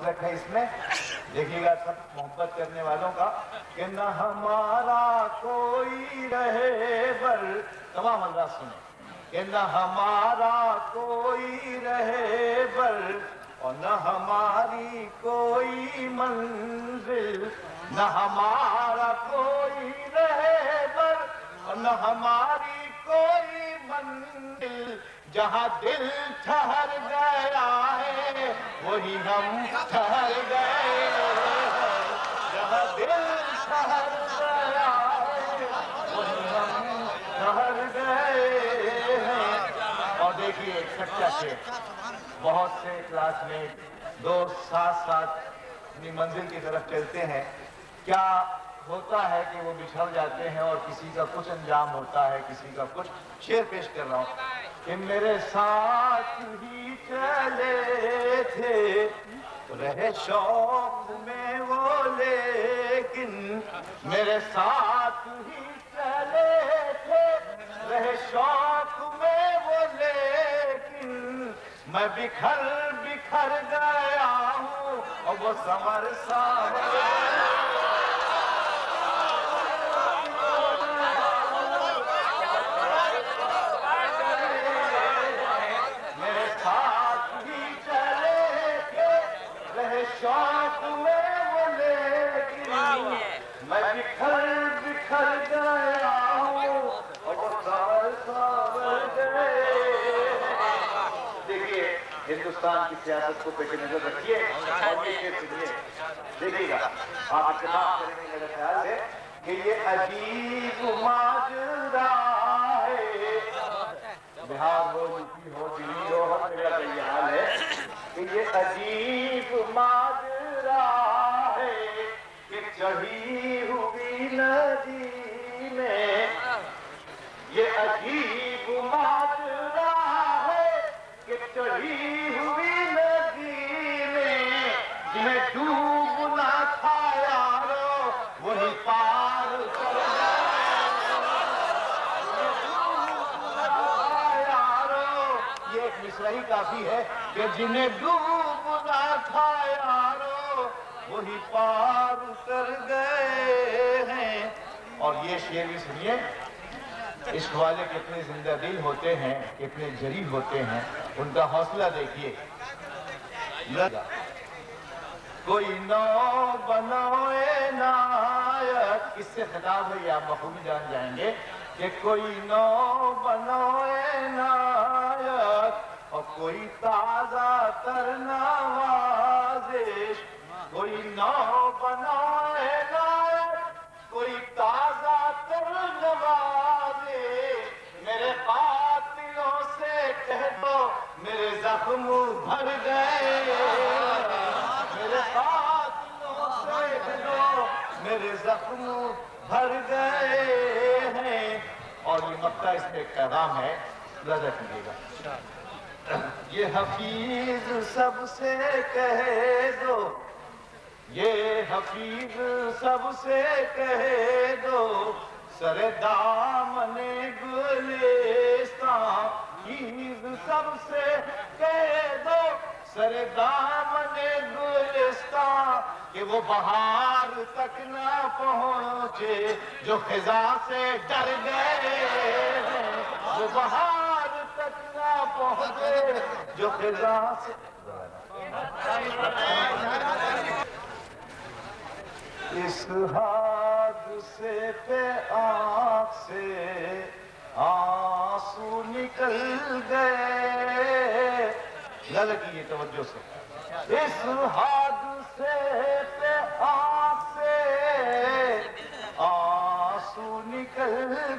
मसलक है इसमें। देखिएगा सब मोहब्बत करने वालों का कि न हमारा कोई रहे बर, तमाम अंदाज सुने, कि न हमारा कोई रहे बर और न हमारी कोई मंजिल, न हमारा कोई रहे बर और न हमारी कोई मंजिल, जहाँ दिल ठहर गया है वही हम ठहर गए हैं, जहाँ दिल ठहर गया है वही हम ठहर गए हैं। और देखिए एक सच्चा शेर, बहुत से क्लासमेट दोस्त साथ साथ अपनी मंजिल की तरफ चलते हैं, क्या होता है कि वो बिछड़ जाते हैं और किसी का कुछ अंजाम होता है, किसी का कुछ। शेर पेश कर रहा हूँ कि मेरे साथ ही चले थे रहे शौक में वो, लेकिन मेरे साथ ही चले थे रहे शौक में वो, लेकिन मैं बिखर बिखर गया हूँ और वो समर सामर। शौक में वो, लेकिन मैं बिखर बिखर गया हूँ और वो सावर गए। देखिए हिंदुस्तान की सियासत को पेश नजर रखिए और ये शेर सुनिए, देखिएगा आप इत्तेफाक करेंगे मेरे ख्याल से कि ये अजीब माजरा है। बिहार हो, यूपी हो, दिल्ली हो, हर जगह का ये हाल है कि ये अजीब माजरा है कि चढ़ी हुई नदी में, ये अजीब माजरा है कि चढ़ी हुई नदी में, जिन्हें डूबना था यारो वही पार कर ये एक मिसरा ही काफी है कि जिन्हें डूबना था यारो वही पार कर गए हैं। और ये शेर भी सुनिए, इश्क वाले कितने जिंदा दिल होते हैं, कितने जरी होते हैं, उनका हौसला देखिए। कोई नौ बनाए नायक, इससे खिताब है, ये आप बखूबी जान जाएंगे कि कोई नौ बनाए नायक और कोई ताजा तर नवाजिश, कोई नौ बनाए नायक कोई ताजा तर नवाजिश, मेरे कातिलों से कह दो मेरे जख्म भर गए, मेरे कातिलों से कह दो मेरे जख्म भर गए हैं। और ये मक्ता इसमें एक पैगाम है, नजर कीजिएगा। ये हफीज सबसे कह दो, ये हफीज सबसे कह दो, सरे दामने गुलिस्तान, हफीज सबसे कह दो सरे दामने गुलिस्तान, कि वो बहार तक ना पहुँचे जो खिजा से डर गए हैं, वो बहार तक ना पहुँचे जो खिजा से। इस हादसे पे आँख से आंसू निकल गए, गल की तवज्जो से। इस हादसे पे आँख से आंसू निकल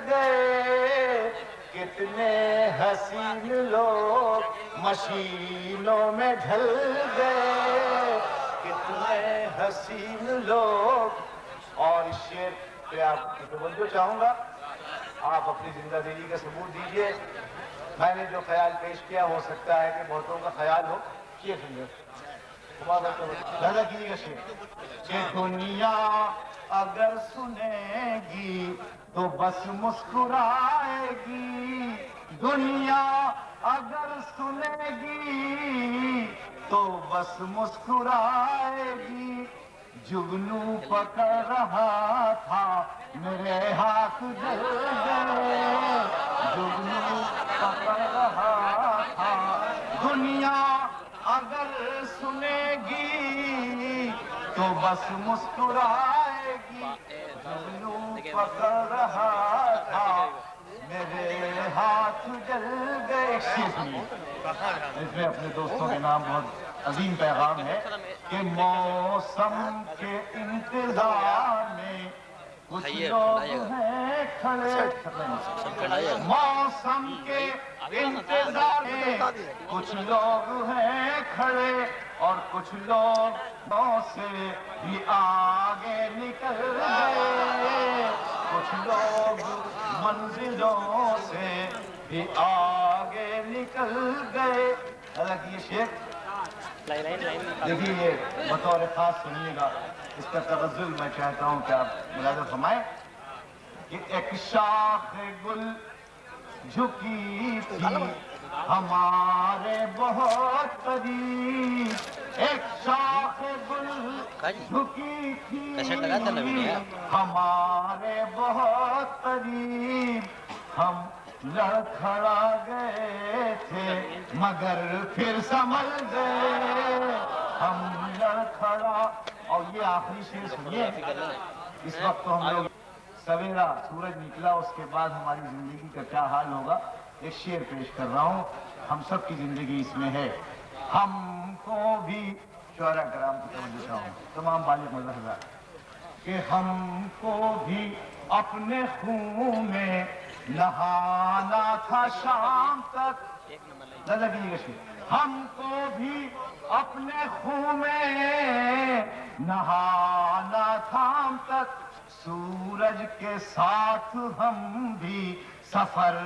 गए, कितने हसीन लोग मशीनों में ढल गए, कितने हसीन लोग। और इस शेर पे आपकी तवज्जो चाहूंगा, आप अपनी जिंदगी का सबूत दीजिए। मैंने जो ख्याल पेश किया हो सकता है कि बहुतों का ख्याल हो। शेर सुनिए, कीजिएगा शेर कि दुनिया अगर सुनेगी तो बस मुस्कुराएगी, दुनिया अगर सुनेगी تو بس مسکرائے گی. جگنو پکڑ رہا تھا میرے ہاتھ جل گئے. جگنو پکڑ رہا تھا. دنیا اگر سنے گی تو بس مسکرائے گی. جگنو پکڑ رہا تھا میرے ہاتھ جل گئے. اس میں اپنے دوستوں کے نام بہت عظیم پیغام ہے کہ موسم کے انتظار میں کچھ لوگ ہیں کھڑے. موسم کے انتظار میں کچھ لوگ ہیں کھڑے اور کچھ لوگ سے بھی آگے نکل گئے. کچھ لوگ منزلوں سے بھی آگے نکل گئے. حالانکہ یہ شعر دیکھیے یہ بطور خاص سنیے گا. اس کا تغزل میں چاہتا ہوں کہ آپ ملاحظہ فرمائیں کہ ایک شاخ گل جھکی تھی ہمارے بہت قریب. ایک شاخ گل جھکی تھی ہمارے بہت قریب. ہم لڑکھڑا گئے تھے مگر پھر سنبھل گئے. ہم لڑکھڑا. اور یہ آخری شعر سنیے. اس وقت تو ہم لوگ سویرا سورج نکلا اس کے بعد ہماری زندگی کا کیا حال ہوگا. ایک شعر پیش کر رہا ہوں. ہم سب کی زندگی اس میں ہے. ہم کو بھی شعراء کرام کی توجہ چاہوں تمام بالغ ملاحظہ کہ ہم کو بھی اپنے خون میں نہانا تھا شام تک. ہم کو بھی اپنے خون میں نہانا تھا شام تک. سورج کے ساتھ ہم بھی سفر